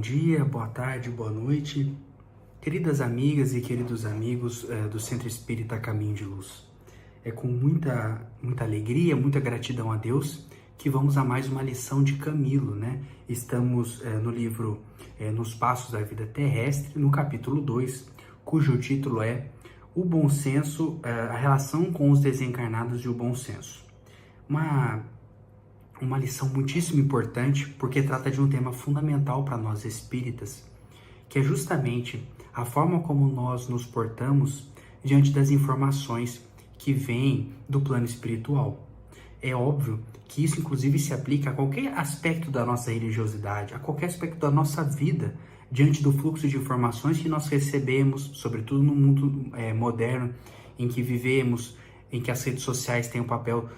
dia, boa tarde, boa noite, queridas amigas e queridos amigos do Centro Espírita Caminho de Luz. É com muita alegria, muita gratidão a Deus que vamos a mais uma lição de Camilo, né? Estamos no livro Nos Passos da Vida Terrestre, no capítulo 2, cujo título é O Bom Senso, a relação com os desencarnados e o bom senso. Uma lição muitíssimo importante, porque trata de um tema fundamental para nós espíritas, que é justamente a forma como nós nos portamos diante das informações que vêm do plano espiritual. É óbvio que isso inclusive se aplica a qualquer aspecto da nossa religiosidade, a qualquer aspecto da nossa vida, diante do fluxo de informações que nós recebemos, sobretudo no mundo moderno em que vivemos, em que as redes sociais têm um papel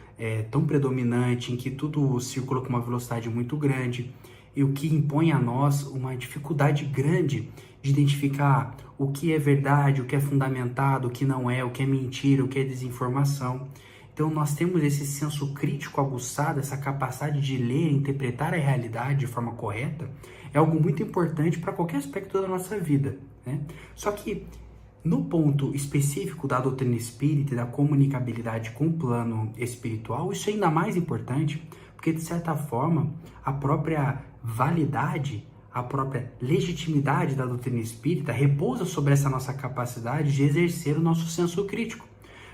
tão predominante, em que tudo circula com uma velocidade muito grande, e o que impõe a nós uma dificuldade grande de identificar o que é verdade, o que é fundamentado, o que não é, o que é mentira, o que é desinformação. Então nós temos esse senso crítico aguçado, essa capacidade de ler e interpretar a realidade de forma correta, é algo muito importante para qualquer aspecto da nossa vida, né? Só que no ponto específico da doutrina espírita e da comunicabilidade com o plano espiritual, isso é ainda mais importante, porque de certa forma a própria validade, a própria legitimidade da doutrina espírita repousa sobre essa nossa capacidade de exercer o nosso senso crítico.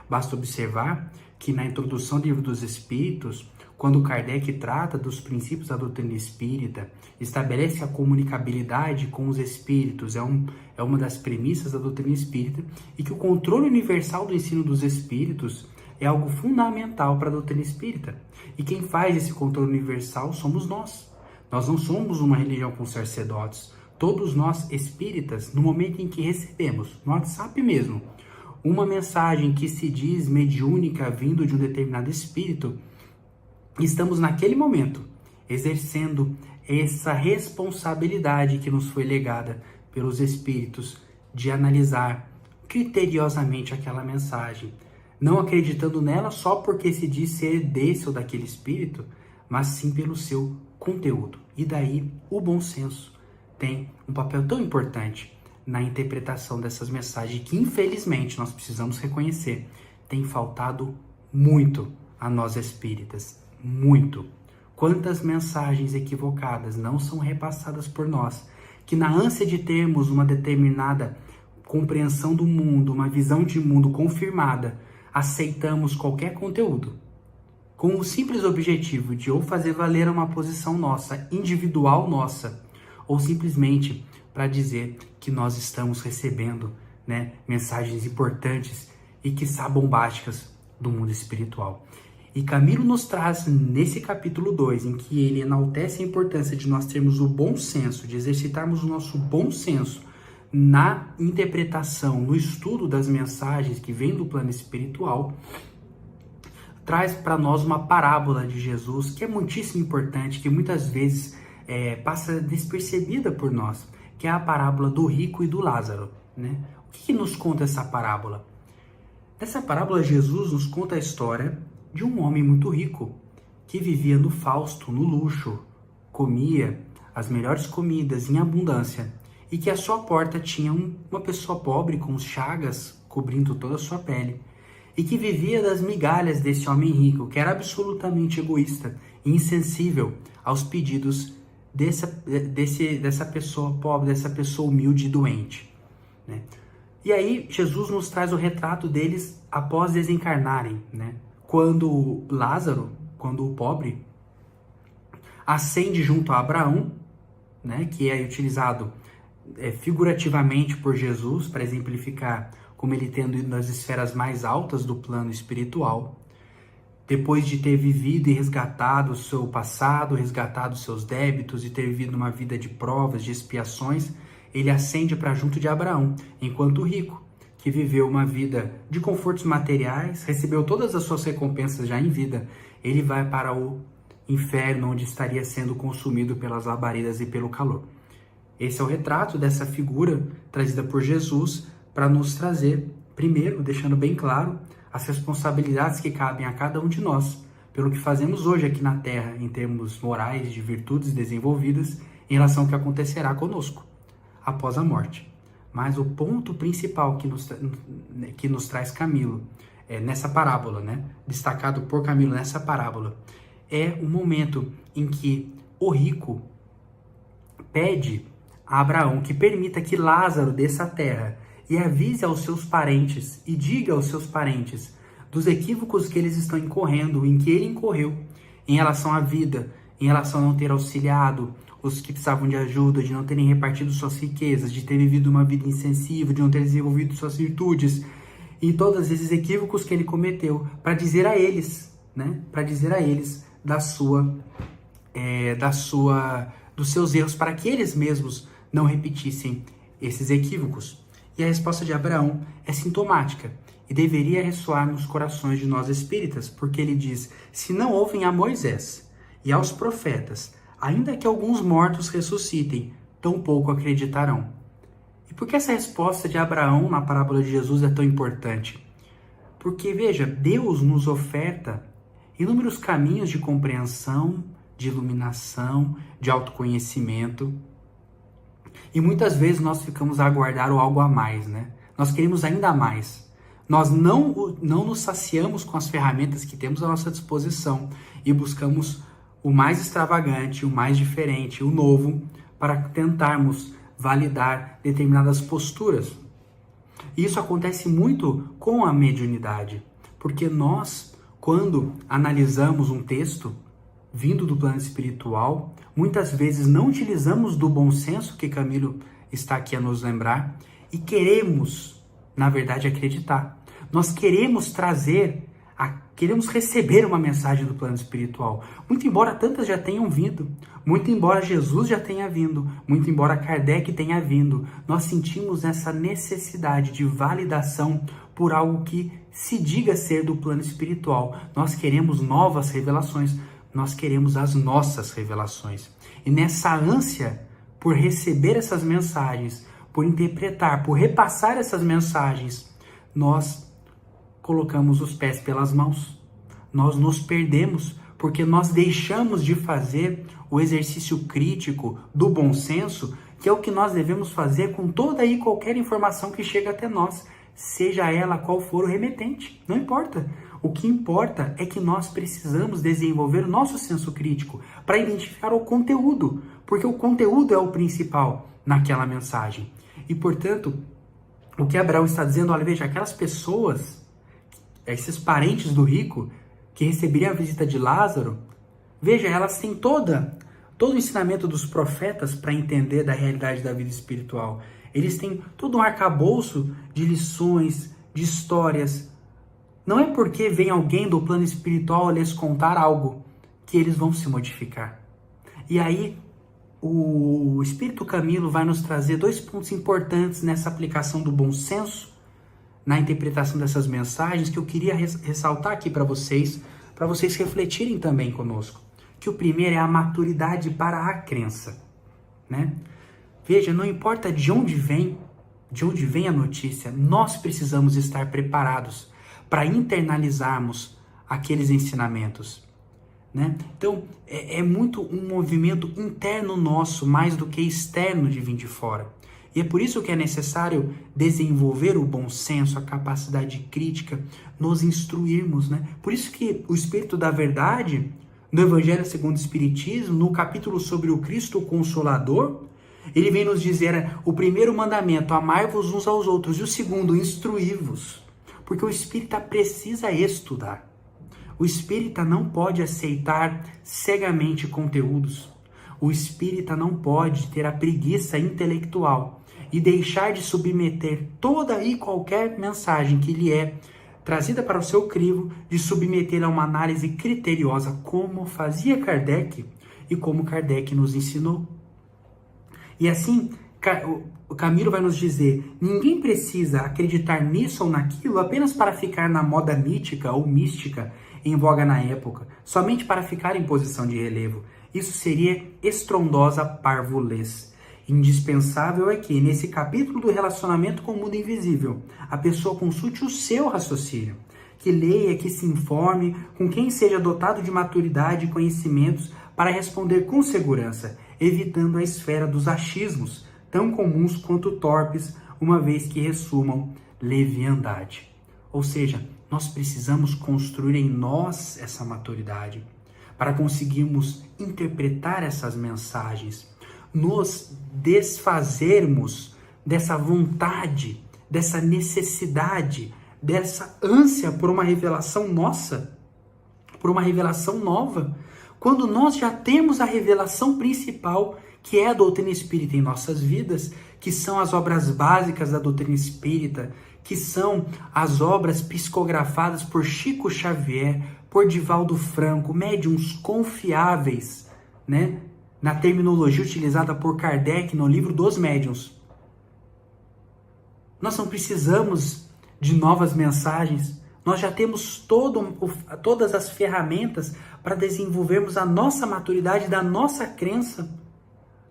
Basta observar que na introdução do Livro dos Espíritos, quando Kardec trata dos princípios da doutrina espírita, estabelece a comunicabilidade com os espíritos, é uma das premissas da doutrina espírita, e que o controle universal do ensino dos espíritos é algo fundamental para a doutrina espírita. E quem faz esse controle universal somos nós. Nós não somos uma religião com sacerdotes. Todos nós espíritas, no momento em que recebemos, no WhatsApp mesmo, uma mensagem que se diz mediúnica vindo de um determinado espírito, estamos naquele momento exercendo essa responsabilidade que nos foi legada pelos espíritos de analisar criteriosamente aquela mensagem, não acreditando nela só porque se diz ser desse ou daquele espírito, mas sim pelo seu conteúdo. E daí o bom senso tem um papel tão importante na interpretação dessas mensagens que, infelizmente, nós precisamos reconhecer, tem faltado muito a nós espíritas. Muito. Quantas mensagens equivocadas não são repassadas por nós, que na ânsia de termos uma determinada compreensão do mundo, uma visão de mundo confirmada, aceitamos qualquer conteúdo, com o simples objetivo de ou fazer valer uma posição nossa, individual nossa, ou simplesmente para dizer que nós estamos recebendo, mensagens importantes e quiçá bombásticas do mundo espiritual. E Camilo nos traz nesse capítulo 2, em que ele enaltece a importância de nós termos o bom senso, de exercitarmos o nosso bom senso na interpretação, no estudo das mensagens que vêm do plano espiritual, traz para nós uma parábola de Jesus que é muitíssimo importante, que muitas vezes passa despercebida por nós, que é a parábola do rico e do Lázaro, né? O que nos conta essa parábola? Nessa parábola, Jesus nos conta a história de um homem muito rico, que vivia no fausto, no luxo, comia as melhores comidas em abundância, e que à sua porta tinha uma pessoa pobre com chagas cobrindo toda a sua pele, e que vivia das migalhas desse homem rico, que era absolutamente egoísta e insensível aos pedidos dessa pessoa pobre, dessa pessoa humilde e doente, né? E aí Jesus nos traz o retrato deles após desencarnarem, né? Quando Lázaro, quando o pobre, ascende junto a Abraão, né? Que é utilizado figurativamente por Jesus para exemplificar como ele tendo ido nas esferas mais altas do plano espiritual, depois de ter vivido e resgatado o seu passado, resgatado os seus débitos e ter vivido uma vida de provas, de expiações, ele ascende para junto de Abraão, enquanto o rico, que viveu uma vida de confortos materiais, recebeu todas as suas recompensas já em vida, ele vai para o inferno, onde estaria sendo consumido pelas labaredas e pelo calor. Esse é o retrato dessa figura trazida por Jesus para nos trazer, primeiro, deixando bem claro, as responsabilidades que cabem a cada um de nós, pelo que fazemos hoje aqui na Terra, em termos morais, de virtudes desenvolvidas, em relação ao que acontecerá conosco após a morte. Mas o ponto principal que nos traz Camilo, nessa parábola, né, destacado por Camilo nessa parábola, é o momento em que o rico pede a Abraão que permita que Lázaro desça à terra e avise aos seus parentes e diga aos seus parentes dos equívocos que eles estão incorrendo, em que ele incorreu, em relação à vida, em relação a não ter auxiliado os que precisavam de ajuda, de não terem repartido suas riquezas, de ter vivido uma vida insensível, de não ter desenvolvido suas virtudes, e todos esses equívocos que ele cometeu, para dizer a eles, né, para dizer a eles dos seus erros, para que eles mesmos não repetissem esses equívocos. E a resposta de Abraão é sintomática e deveria ressoar nos corações de nós espíritas, porque ele diz: se não ouvem a Moisés e aos profetas, ainda que alguns mortos ressuscitem, tampouco acreditarão. E por que essa resposta de Abraão na parábola de Jesus é tão importante? Porque, veja, Deus nos oferta inúmeros caminhos de compreensão, de iluminação, de autoconhecimento. E muitas vezes nós ficamos a aguardar o algo a mais, né? Nós queremos ainda mais. Nós não nos saciamos com as ferramentas que temos à nossa disposição e buscamos o mais extravagante, o mais diferente, o novo, para tentarmos validar determinadas posturas. E isso acontece muito com a mediunidade, porque nós, quando analisamos um texto vindo do plano espiritual, muitas vezes não utilizamos do bom senso que Camilo está aqui a nos lembrar e queremos, na verdade, acreditar. Nós queremos queremos receber uma mensagem do plano espiritual. Muito embora tantas já tenham vindo, muito embora Jesus já tenha vindo, muito embora Kardec tenha vindo, nós sentimos essa necessidade de validação por algo que se diga ser do plano espiritual. Nós queremos novas revelações, nós queremos as nossas revelações. E nessa ânsia por receber essas mensagens, por interpretar, por repassar essas mensagens, nós colocamos os pés pelas mãos. Nós nos perdemos porque nós deixamos de fazer o exercício crítico do bom senso, que é o que nós devemos fazer com toda e qualquer informação que chega até nós, seja ela qual for o remetente, não importa. O que importa é que nós precisamos desenvolver o nosso senso crítico para identificar o conteúdo, porque o conteúdo é o principal naquela mensagem. E, portanto, o que Abraão está dizendo, olha, veja, aquelas pessoas, esses parentes do rico, que receberiam a visita de Lázaro, veja, elas têm todo o ensinamento dos profetas para entender da realidade da vida espiritual. Eles têm todo um arcabouço de lições, de histórias. Não é porque vem alguém do plano espiritual lhes contar algo que eles vão se modificar. E aí, o Espírito Camilo vai nos trazer 2 pontos importantes nessa aplicação do bom senso, na interpretação dessas mensagens, que eu queria ressaltar aqui para vocês refletirem também conosco. Que o primeiro é a maturidade para a crença, né? Veja, não importa de onde vem a notícia, nós precisamos estar preparados para internalizarmos aqueles ensinamentos, né? Então, é muito um movimento interno nosso, mais do que externo de vir de fora. E é por isso que é necessário desenvolver o bom senso, a capacidade crítica, nos instruirmos, né? Por isso que o Espírito da Verdade, no Evangelho segundo o Espiritismo, no capítulo sobre o Cristo Consolador, ele vem nos dizer o primeiro mandamento, amai-vos uns aos outros, e o segundo, instruí-vos. Porque o espírita precisa estudar. O espírita não pode aceitar cegamente conteúdos. O espírita não pode ter a preguiça intelectual e deixar de submeter toda e qualquer mensagem que lhe é trazida para o seu crivo, de submeter a uma análise criteriosa, como fazia Kardec e como Kardec nos ensinou. E assim, o Camilo vai nos dizer, ninguém precisa acreditar nisso ou naquilo apenas para ficar na moda mítica ou mística em voga na época, somente para ficar em posição de relevo. Isso seria estrondosa parvulez. Indispensável é que, nesse capítulo do relacionamento com o mundo invisível, a pessoa consulte o seu raciocínio, que leia, que se informe, com quem seja dotado de maturidade e conhecimentos para responder com segurança. evitando a esfera dos achismos, tão comuns quanto torpes, uma vez que ressumam leviandade. Ou seja, nós precisamos construir em nós essa maturidade para conseguirmos interpretar essas mensagens, nos desfazermos dessa vontade, dessa necessidade, dessa ânsia por uma revelação nossa, por uma revelação nova, quando nós já temos a revelação principal, que é a doutrina espírita em nossas vidas, que são as obras básicas da doutrina espírita, que são as obras psicografadas por Chico Xavier, por Divaldo Franco, médiuns confiáveis, né? Na terminologia utilizada por Kardec no livro dos médiuns. Nós não precisamos de novas mensagens, nós já temos todas as ferramentas para desenvolvermos a nossa maturidade da nossa crença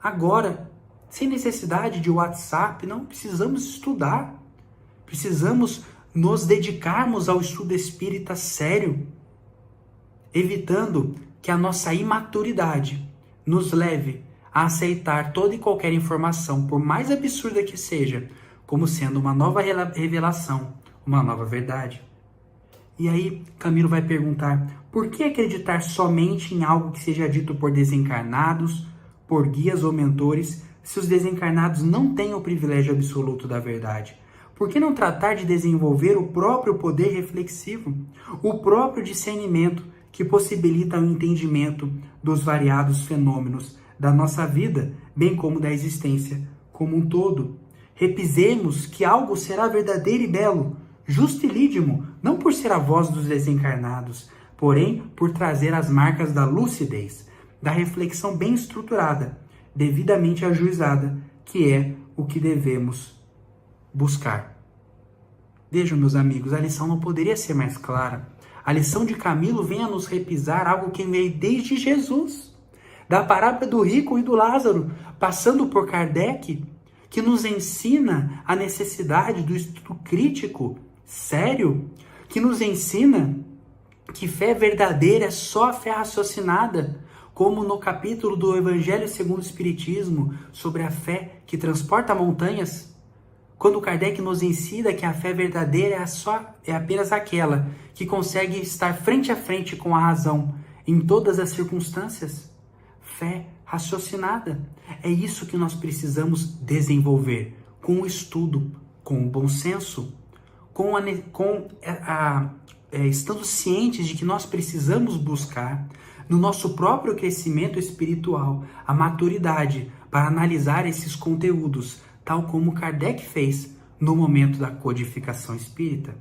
agora, sem necessidade de WhatsApp. Não precisamos estudar, precisamos nos dedicarmos ao estudo espírita sério, evitando que a nossa imaturidade nos leve a aceitar toda e qualquer informação, por mais absurda que seja, como sendo uma nova revelação, uma nova verdade. E aí, Camilo vai perguntar, por que acreditar somente em algo que seja dito por desencarnados, por guias ou mentores, se os desencarnados não têm o privilégio absoluto da verdade? Por que não tratar de desenvolver o próprio poder reflexivo, o próprio discernimento que possibilita o entendimento dos variados fenômenos da nossa vida, bem como da existência como um todo? Repisemos que algo será verdadeiro e belo, justo e lídimo, não por ser a voz dos desencarnados, porém por trazer as marcas da lucidez, da reflexão bem estruturada, devidamente ajuizada, que é o que devemos buscar. Vejam, meus amigos, a lição não poderia ser mais clara. A lição de Camilo vem a nos repisar algo que veio desde Jesus, da parábola do rico e do Lázaro, passando por Kardec, que nos ensina a necessidade do estudo crítico, sério, que nos ensina que fé verdadeira é só a fé raciocinada, como no capítulo do Evangelho segundo o Espiritismo, sobre a fé que transporta montanhas, quando Kardec nos ensina que a fé verdadeira é apenas aquela que consegue estar frente a frente com a razão em todas as circunstâncias. Fé raciocinada. É isso que nós precisamos desenvolver com o estudo, com o bom senso, estando cientes de que nós precisamos buscar no nosso próprio crescimento espiritual a maturidade para analisar esses conteúdos, tal como Kardec fez no momento da codificação espírita.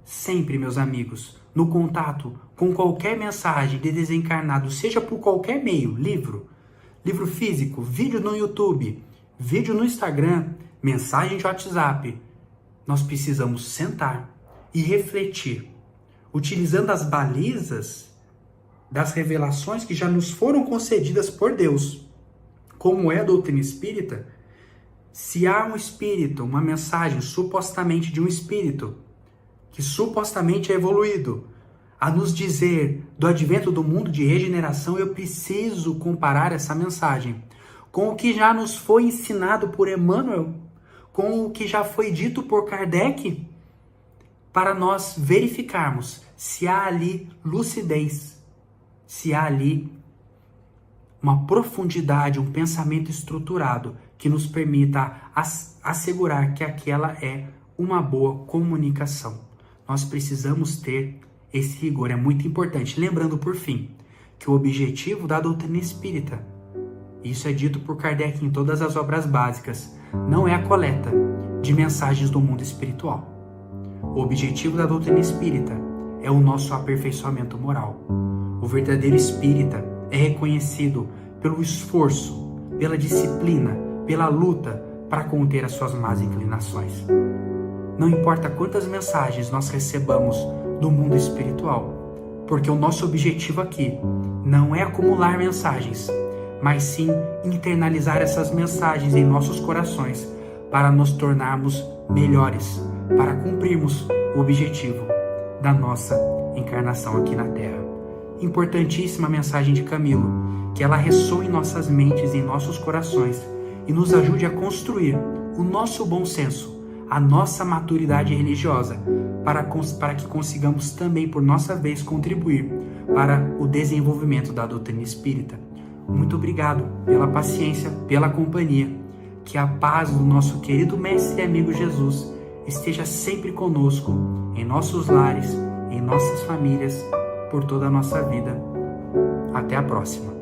Sempre, meus amigos, no contato com qualquer mensagem de desencarnado, seja por qualquer meio, livro físico, vídeo no YouTube, vídeo no Instagram, mensagem de WhatsApp, nós precisamos sentar e refletir, utilizando as balizas das revelações que já nos foram concedidas por Deus, como é a doutrina espírita. Se há um espírito, uma mensagem supostamente de um espírito, que supostamente é evoluído, a nos dizer do advento do mundo de regeneração, eu preciso comparar essa mensagem com o que já nos foi ensinado por Emmanuel, com o que já foi dito por Kardec, para nós verificarmos se há ali lucidez, se há ali uma profundidade, um pensamento estruturado que nos permita assegurar que aquela é uma boa comunicação. Nós precisamos ter esse rigor, é muito importante. Lembrando, por fim, que o objetivo da doutrina espírita, isso é dito por Kardec em todas as obras básicas, não é a coleta de mensagens do mundo espiritual. O objetivo da doutrina espírita é o nosso aperfeiçoamento moral. O verdadeiro espírita é reconhecido pelo esforço, pela disciplina, pela luta para conter as suas más inclinações. Não importa quantas mensagens nós recebamos do mundo espiritual, porque o nosso objetivo aqui não é acumular mensagens, mas sim internalizar essas mensagens em nossos corações para nos tornarmos melhores, para cumprirmos o objetivo da nossa encarnação aqui na Terra. Importantíssima mensagem de Camilo, que ela ressoe em nossas mentes e em nossos corações e nos ajude a construir o nosso bom senso, a nossa maturidade religiosa, para que consigamos também, por nossa vez, contribuir para o desenvolvimento da doutrina espírita. Muito obrigado pela paciência, pela companhia. Que a paz do nosso querido Mestre e amigo Jesus esteja sempre conosco, em nossos lares, em nossas famílias, por toda a nossa vida. Até a próxima.